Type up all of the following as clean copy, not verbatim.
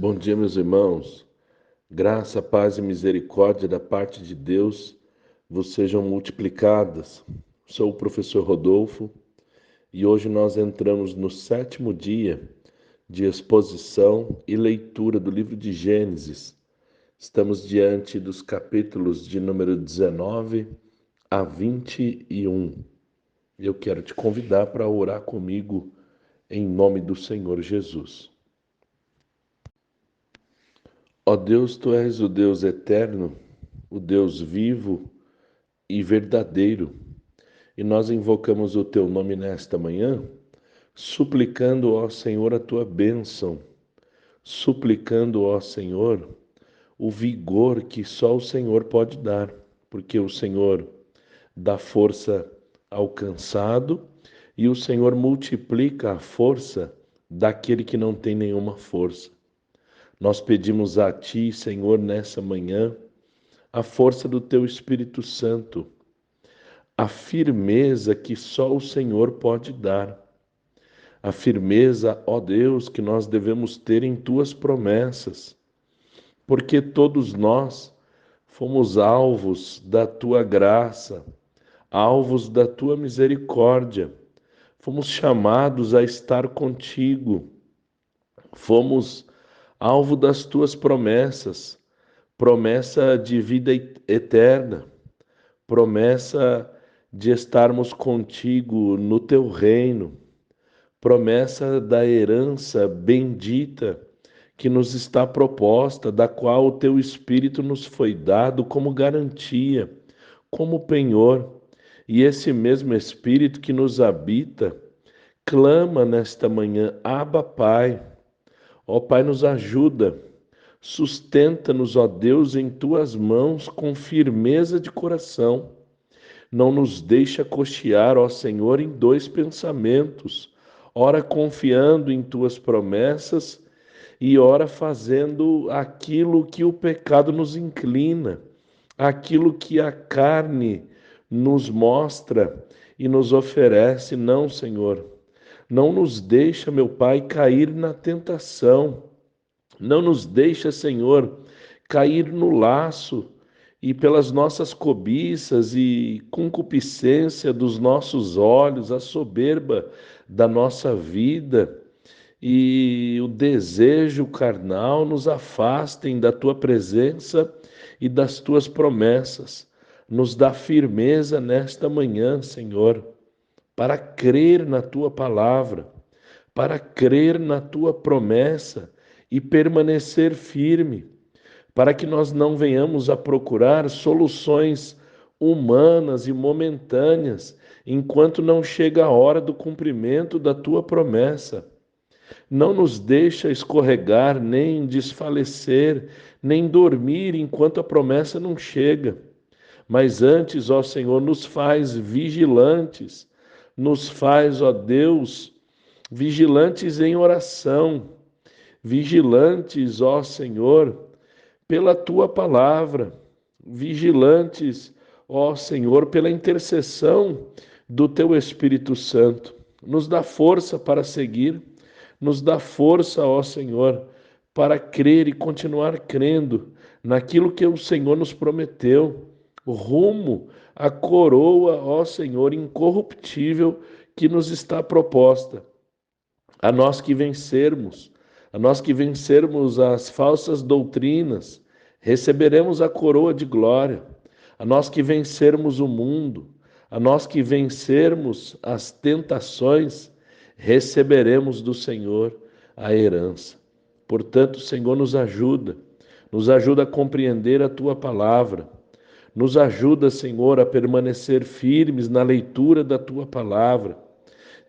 Bom dia, meus irmãos. Graça, paz e misericórdia da parte de Deus vos sejam multiplicadas. Sou o professor Rodolfo e hoje nós entramos no 7º dia de exposição e leitura do livro de Gênesis. Estamos diante dos capítulos de número 19 a 21. Eu quero te convidar para orar comigo em nome do Senhor Jesus. Ó Deus, Tu és o Deus eterno, o Deus vivo e verdadeiro. E nós invocamos o Teu nome nesta manhã, suplicando, ó Senhor, a Tua bênção, suplicando, ó Senhor, o vigor que só o Senhor pode dar, porque o Senhor dá força ao cansado e o Senhor multiplica a força daquele que não tem nenhuma força. Nós pedimos a Ti, Senhor, nessa manhã, a força do Teu Espírito Santo, a firmeza que só o Senhor pode dar, a firmeza, ó Deus, que nós devemos ter em Tuas promessas, porque todos nós fomos alvos da Tua graça, alvos da Tua misericórdia, fomos chamados a estar contigo, fomos alvo das Tuas promessas, promessa de vida eterna, promessa de estarmos contigo no Teu reino, promessa da herança bendita que nos está proposta, da qual o Teu Espírito nos foi dado como garantia, como penhor. E esse mesmo Espírito que nos habita, clama nesta manhã, Abba, Pai. Ó Pai, nos ajuda, sustenta-nos, ó Deus, em Tuas mãos com firmeza de coração. Não nos deixa cochear, ó Senhor, em dois pensamentos, ora confiando em Tuas promessas e ora fazendo aquilo que o pecado nos inclina, aquilo que a carne nos mostra e nos oferece. Não, Senhor, não nos deixa, meu Pai, cair na tentação. Não nos deixa, Senhor, cair no laço e pelas nossas cobiças e concupiscência dos nossos olhos, a soberba da nossa vida e o desejo carnal nos afastem da Tua presença e das Tuas promessas. Nos dá firmeza nesta manhã, Senhor, para crer na Tua palavra, para crer na Tua promessa e permanecer firme, para que nós não venhamos a procurar soluções humanas e momentâneas, enquanto não chega a hora do cumprimento da Tua promessa. Não nos deixa escorregar, nem desfalecer, nem dormir enquanto a promessa não chega. Mas antes, ó Senhor, nos faz vigilantes, nos faz, ó Deus, vigilantes em oração, vigilantes, ó Senhor, pela Tua palavra, vigilantes, ó Senhor, pela intercessão do Teu Espírito Santo. Nos dá força para seguir, nos dá força, ó Senhor, para crer e continuar crendo naquilo que o Senhor nos prometeu, rumo à coroa, ó Senhor, incorruptível que nos está proposta. A nós que vencermos, as falsas doutrinas, receberemos a coroa de glória. A nós que vencermos o mundo, a nós que vencermos as tentações, receberemos do Senhor a herança. Portanto, Senhor, nos ajuda a compreender a Tua palavra, nos ajuda, Senhor, a permanecer firmes na leitura da Tua palavra.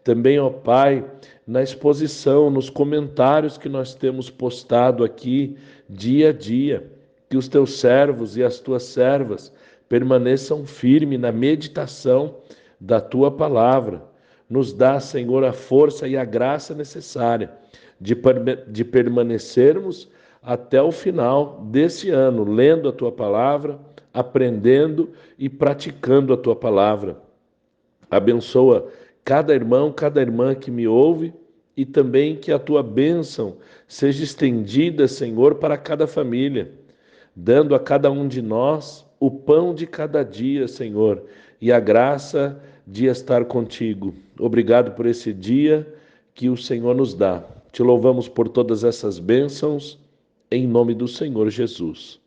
Também, ó Pai, na exposição, nos comentários que nós temos postado aqui dia a dia, que os Teus servos e as Tuas servas permaneçam firmes na meditação da Tua palavra. Nos dá, Senhor, a força e a graça necessária de permanecermos até o final desse ano, lendo a Tua palavra, aprendendo e praticando a Tua palavra. Abençoa cada irmão, cada irmã que me ouve e também que a tua bênção seja estendida, Senhor, para cada família, dando a cada um de nós o pão de cada dia, Senhor, e a graça de estar contigo. Obrigado por esse dia que o Senhor nos dá. Te louvamos por todas essas bênçãos, em nome do Senhor Jesus.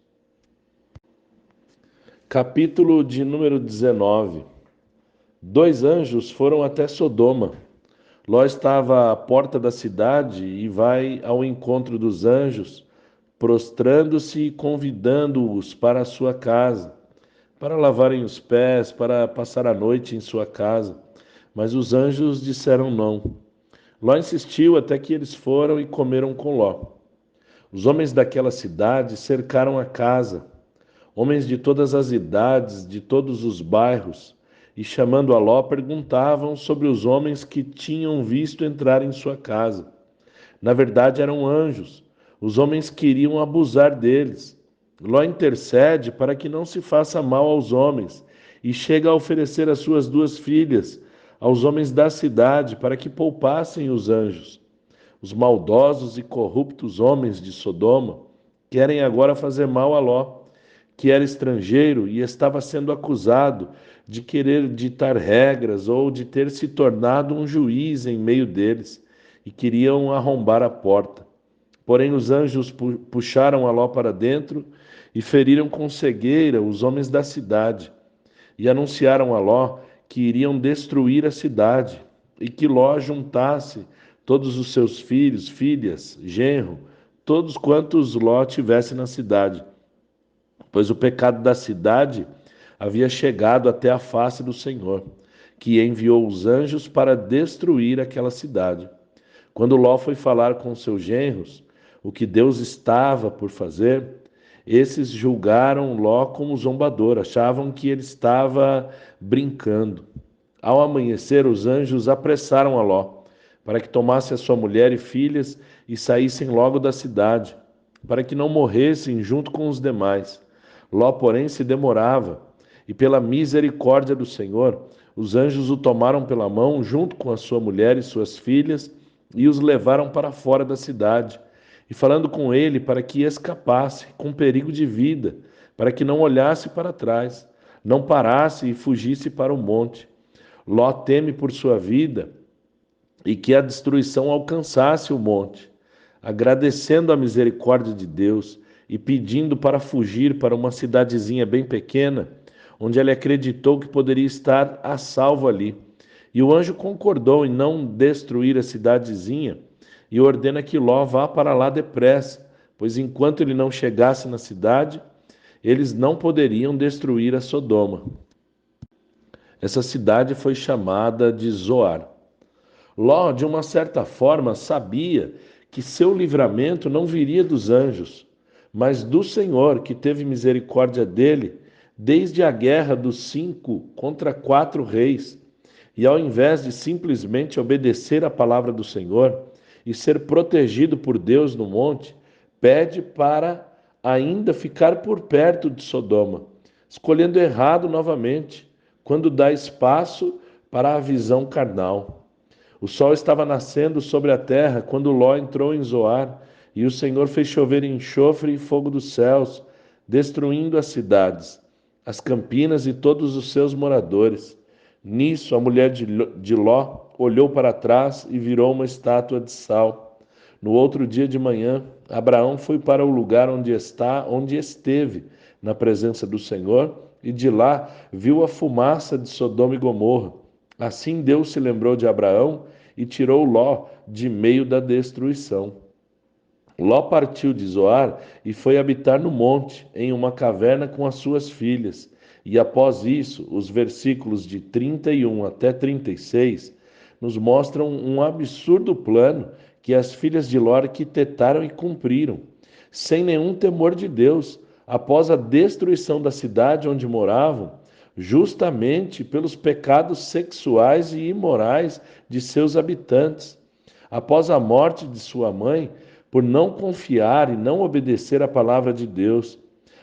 Capítulo de número 19. 2 anjos foram até Sodoma. Ló estava à porta da cidade e vai ao encontro dos anjos, prostrando-se e convidando-os para a sua casa, para lavarem os pés, para passar a noite em sua casa. Mas os anjos disseram não. Ló insistiu até que eles foram e comeram com Ló. Os homens daquela cidade cercaram a casa, homens de todas as idades, de todos os bairros, e chamando a Ló, perguntavam sobre os homens que tinham visto entrar em sua casa. Na verdade, eram anjos. Os homens queriam abusar deles. Ló intercede para que não se faça mal aos homens e chega a oferecer as suas 2 filhas aos homens da cidade para que poupassem os anjos. Os maldosos e corruptos homens de Sodoma querem agora fazer mal a Ló, que era estrangeiro e estava sendo acusado de querer ditar regras ou de ter se tornado um juiz em meio deles, e queriam arrombar a porta. Porém, os anjos puxaram a Ló para dentro e feriram com cegueira os homens da cidade, e anunciaram a Ló que iriam destruir a cidade, e que Ló juntasse todos os seus filhos, filhas, genro, todos quantos Ló tivesse na cidade, pois o pecado da cidade havia chegado até a face do Senhor, que enviou os anjos para destruir aquela cidade. Quando Ló foi falar com seus genros o que Deus estava por fazer, esses julgaram Ló como zombador, achavam que ele estava brincando. Ao amanhecer, os anjos apressaram a Ló, para que tomasse a sua mulher e filhas e saíssem logo da cidade, para que não morressem junto com os demais. Ló, porém, se demorava, e pela misericórdia do Senhor, os anjos o tomaram pela mão, junto com a sua mulher e suas filhas, e os levaram para fora da cidade, e falando com ele para que escapasse, com perigo de vida, para que não olhasse para trás, não parasse e fugisse para o monte. Ló teme por sua vida e que a destruição alcançasse o monte. Agradecendo a misericórdia de Deus e pedindo para fugir para uma cidadezinha bem pequena, onde ele acreditou que poderia estar a salvo ali. E o anjo concordou em não destruir a cidadezinha e ordena que Ló vá para lá depressa, pois enquanto ele não chegasse na cidade, eles não poderiam destruir a Sodoma. Essa cidade foi chamada de Zoar. Ló, de uma certa forma, sabia que seu livramento não viria dos anjos, mas do Senhor, que teve misericórdia dele desde a guerra dos 5 contra 4 reis. E ao invés de simplesmente obedecer à palavra do Senhor e ser protegido por Deus no monte, pede para ainda ficar por perto de Sodoma, escolhendo errado novamente, quando dá espaço para a visão carnal. O sol estava nascendo sobre a terra quando Ló entrou em Zoar, e o Senhor fez chover enxofre e fogo dos céus, destruindo as cidades, as campinas e todos os seus moradores. Nisso, a mulher de Ló olhou para trás e virou uma estátua de sal. No outro dia de manhã, Abraão foi para o lugar onde esteve, na presença do Senhor, e de lá viu a fumaça de Sodoma e Gomorra. Assim Deus se lembrou de Abraão e tirou Ló de meio da destruição. Ló partiu de Zoar e foi habitar no monte, em uma caverna com as suas filhas. E após isso, os versículos de 31 até 36 nos mostram um absurdo plano que as filhas de Ló arquitetaram e cumpriram, sem nenhum temor de Deus, após a destruição da cidade onde moravam, justamente pelos pecados sexuais e imorais de seus habitantes. Após a morte de sua mãe, por não confiar e não obedecer à palavra de Deus,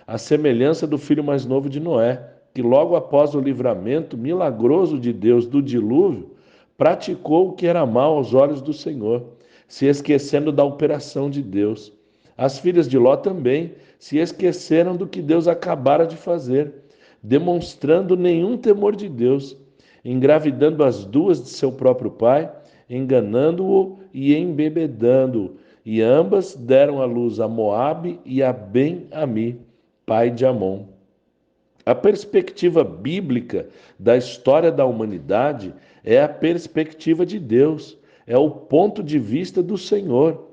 à semelhança do filho mais novo de Noé, que logo após o livramento milagroso de Deus do dilúvio, praticou o que era mal aos olhos do Senhor, se esquecendo da operação de Deus. As filhas de Ló também se esqueceram do que Deus acabara de fazer, demonstrando nenhum temor de Deus, engravidando as duas de seu próprio pai, enganando-o e embebedando-o. E ambas deram à luz a Moabe e a Ben-Ami, pai de Amon. A perspectiva bíblica da história da humanidade é a perspectiva de Deus, é o ponto de vista do Senhor,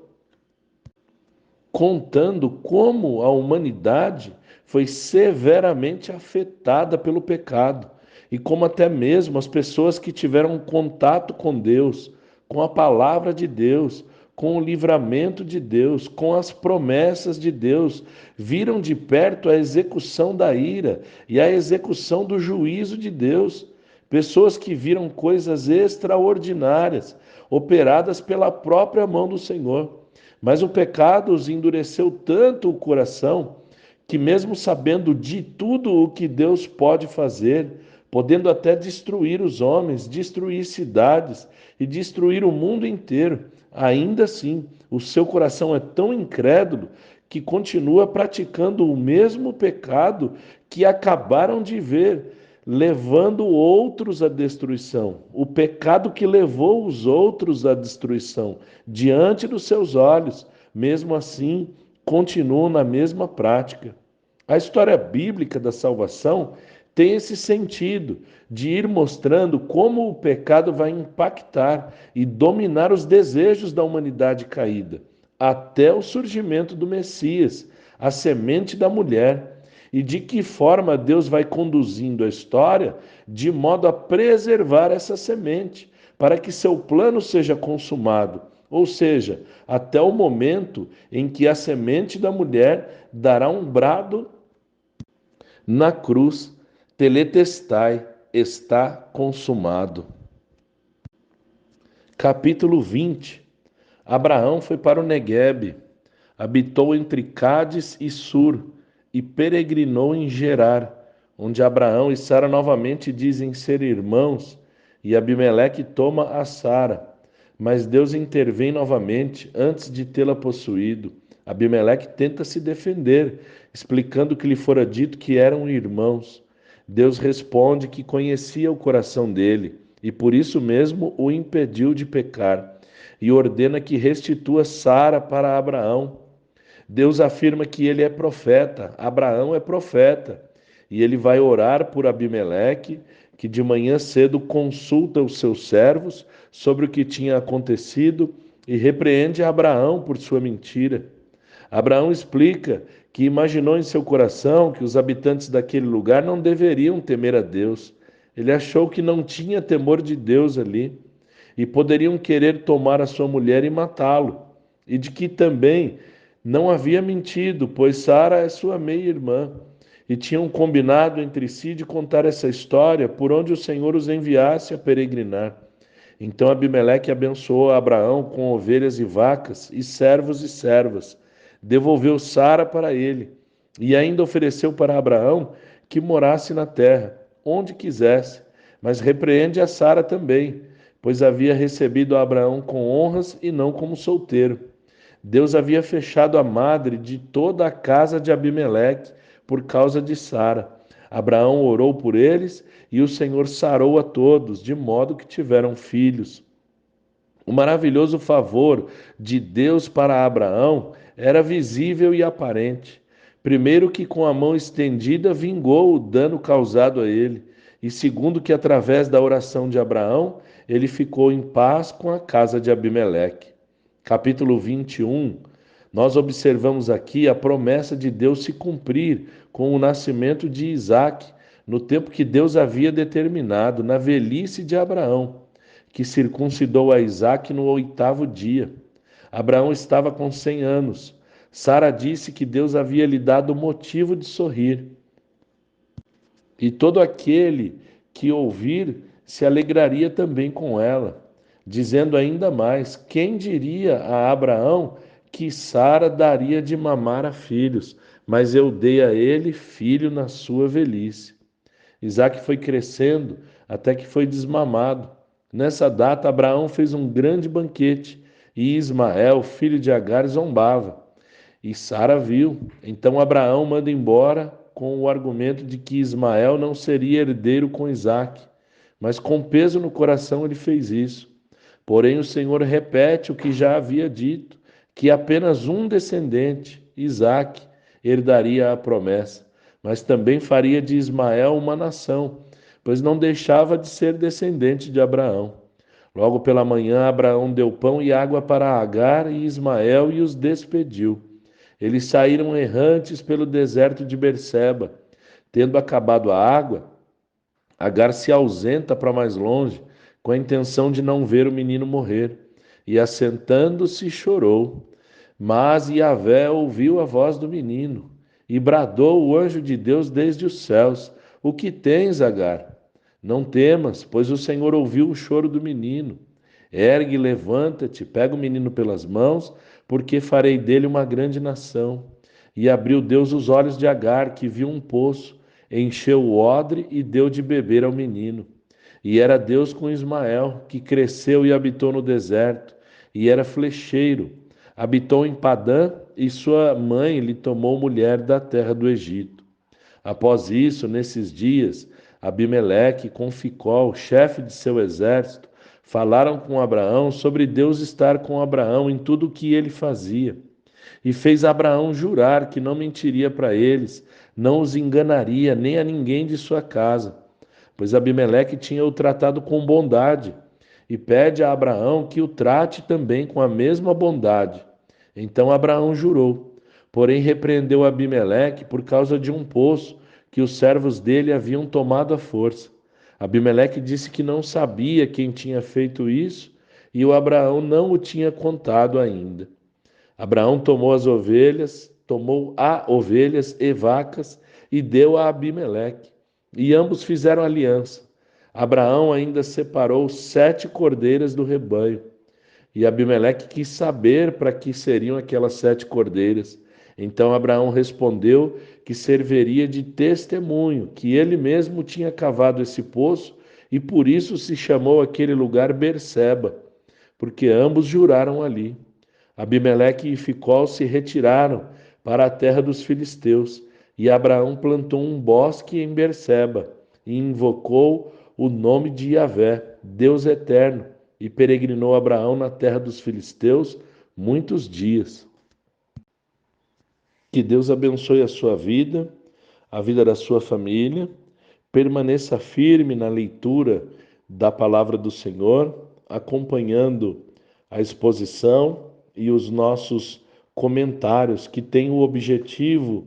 contando como a humanidade foi severamente afetada pelo pecado e como até mesmo as pessoas que tiveram contato com Deus, com a palavra de Deus, com o livramento de Deus, com as promessas de Deus, viram de perto a execução da ira e a execução do juízo de Deus. Pessoas que viram coisas extraordinárias operadas pela própria mão do Senhor. Mas o pecado os endureceu tanto o coração que, mesmo sabendo de tudo o que Deus pode fazer, podendo até destruir os homens, destruir cidades e destruir o mundo inteiro, ainda assim, o seu coração é tão incrédulo que continua praticando o mesmo pecado que acabaram de ver, levando outros à destruição. O pecado que levou os outros à destruição diante dos seus olhos, mesmo assim, continuam na mesma prática. A história bíblica da salvação tem esse sentido de ir mostrando como o pecado vai impactar e dominar os desejos da humanidade caída, até o surgimento do Messias, a semente da mulher, e de que forma Deus vai conduzindo a história de modo a preservar essa semente, para que seu plano seja consumado, ou seja, até o momento em que a semente da mulher dará um brado na cruz, teletestai, está consumado. Capítulo 20. Abraão foi para o Neguebe, habitou entre Cádiz e Sur, e peregrinou em Gerar, onde Abraão e Sara novamente dizem ser irmãos, e Abimeleque toma a Sara. Mas Deus intervém novamente antes de tê-la possuído. Abimeleque tenta se defender, explicando que lhe fora dito que eram irmãos. Deus responde que conhecia o coração dele e por isso mesmo o impediu de pecar, e ordena que restitua Sara para Abraão. Deus afirma que ele é profeta, Abraão é profeta, e ele vai orar por Abimeleque, que de manhã cedo consulta os seus servos sobre o que tinha acontecido e repreende Abraão por sua mentira. Abraão explica que imaginou em seu coração que os habitantes daquele lugar não deveriam temer a Deus. Ele achou que não tinha temor de Deus ali e poderiam querer tomar a sua mulher e matá-lo, e de que também não havia mentido, pois Sara é sua meia-irmã, e tinham combinado entre si de contar essa história por onde o Senhor os enviasse a peregrinar. Então Abimeleque abençoou Abraão com ovelhas e vacas, e servos e servas, devolveu Sara para ele, e ainda ofereceu para Abraão que morasse na terra, onde quisesse, mas repreende a Sara também, pois havia recebido Abraão com honras e não como solteiro. Deus havia fechado a madre de toda a casa de Abimeleque por causa de Sara. Abraão orou por eles e o Senhor sarou a todos, de modo que tiveram filhos. O maravilhoso favor de Deus para Abraão era visível e aparente. Primeiro, que com a mão estendida vingou o dano causado a ele, e segundo, que através da oração de Abraão, ele ficou em paz com a casa de Abimeleque. Capítulo 21. Nós observamos aqui a promessa de Deus se cumprir com o nascimento de Isaque, no tempo que Deus havia determinado, na velhice de Abraão, que circuncidou a Isaque no 8º dia. Abraão estava com 100 anos. Sara disse que Deus havia lhe dado motivo de sorrir. E todo aquele que ouvir se alegraria também com ela, dizendo ainda mais: quem diria a Abraão que Sara daria de mamar a filhos, mas eu dei a ele filho na sua velhice. Isaque foi crescendo até que foi desmamado. Nessa data, Abraão fez um grande banquete e Ismael, filho de Agar, zombava. E Sara viu. Então Abraão manda embora com o argumento de que Ismael não seria herdeiro com Isaque. Mas com peso no coração ele fez isso. Porém, o Senhor repete o que já havia dito, que apenas um descendente, Isaque, herdaria a promessa, mas também faria de Ismael uma nação, pois não deixava de ser descendente de Abraão. Logo pela manhã, Abraão deu pão e água para Agar e Ismael e os despediu. Eles saíram errantes pelo deserto de Berseba. Tendo acabado a água, Agar se ausenta para mais longe, com a intenção de não ver o menino morrer. E assentando-se, chorou. Mas Yahvé ouviu a voz do menino, e bradou o anjo de Deus desde os céus: O que tens, Agar? Não temas, pois o Senhor ouviu o choro do menino. Ergue, levanta-te, pega o menino pelas mãos, porque farei dele uma grande nação. E abriu Deus os olhos de Agar, que viu um poço, encheu o odre e deu de beber ao menino. E era Deus com Ismael, que cresceu e habitou no deserto, e era flecheiro. Habitou em Padã, e sua mãe lhe tomou mulher da terra do Egito. Após isso, nesses dias, Abimeleque com Ficol, chefe de seu exército, falaram com Abraão sobre Deus estar com Abraão em tudo o que ele fazia. E fez Abraão jurar que não mentiria para eles, não os enganaria, nem a ninguém de sua casa, pois Abimeleque tinha o tratado com bondade, e pede a Abraão que o trate também com a mesma bondade. Então Abraão jurou, porém repreendeu Abimeleque por causa de um poço que os servos dele haviam tomado à força. Abimeleque disse que não sabia quem tinha feito isso, e o Abraão não o tinha contado ainda. Abraão tomou a ovelhas e vacas e deu a Abimeleque, e ambos fizeram aliança. Abraão ainda separou 7 cordeiras do rebanho, e Abimeleque quis saber para que seriam aquelas 7 cordeiras. Então Abraão respondeu que serviria de testemunho, que ele mesmo tinha cavado esse poço, e por isso se chamou aquele lugar Berseba, porque ambos juraram ali. Abimeleque e Ficol se retiraram para a terra dos filisteus, e Abraão plantou um bosque em Berseba, e invocou o nome de Yahvé, Deus eterno, e peregrinou Abraão na terra dos filisteus muitos dias. Que Deus abençoe a sua vida, a vida da sua família, permaneça firme na leitura da palavra do Senhor, acompanhando a exposição e os nossos comentários, que têm o objetivo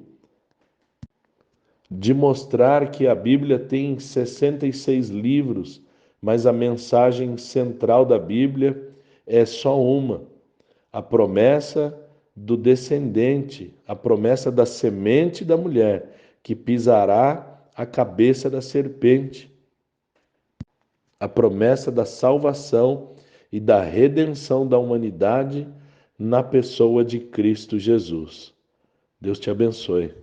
de mostrar que a Bíblia tem 66 livros, mas a mensagem central da Bíblia é só uma: a promessa do descendente, a promessa da semente da mulher, que pisará a cabeça da serpente, a promessa da salvação e da redenção da humanidade na pessoa de Cristo Jesus. Deus te abençoe.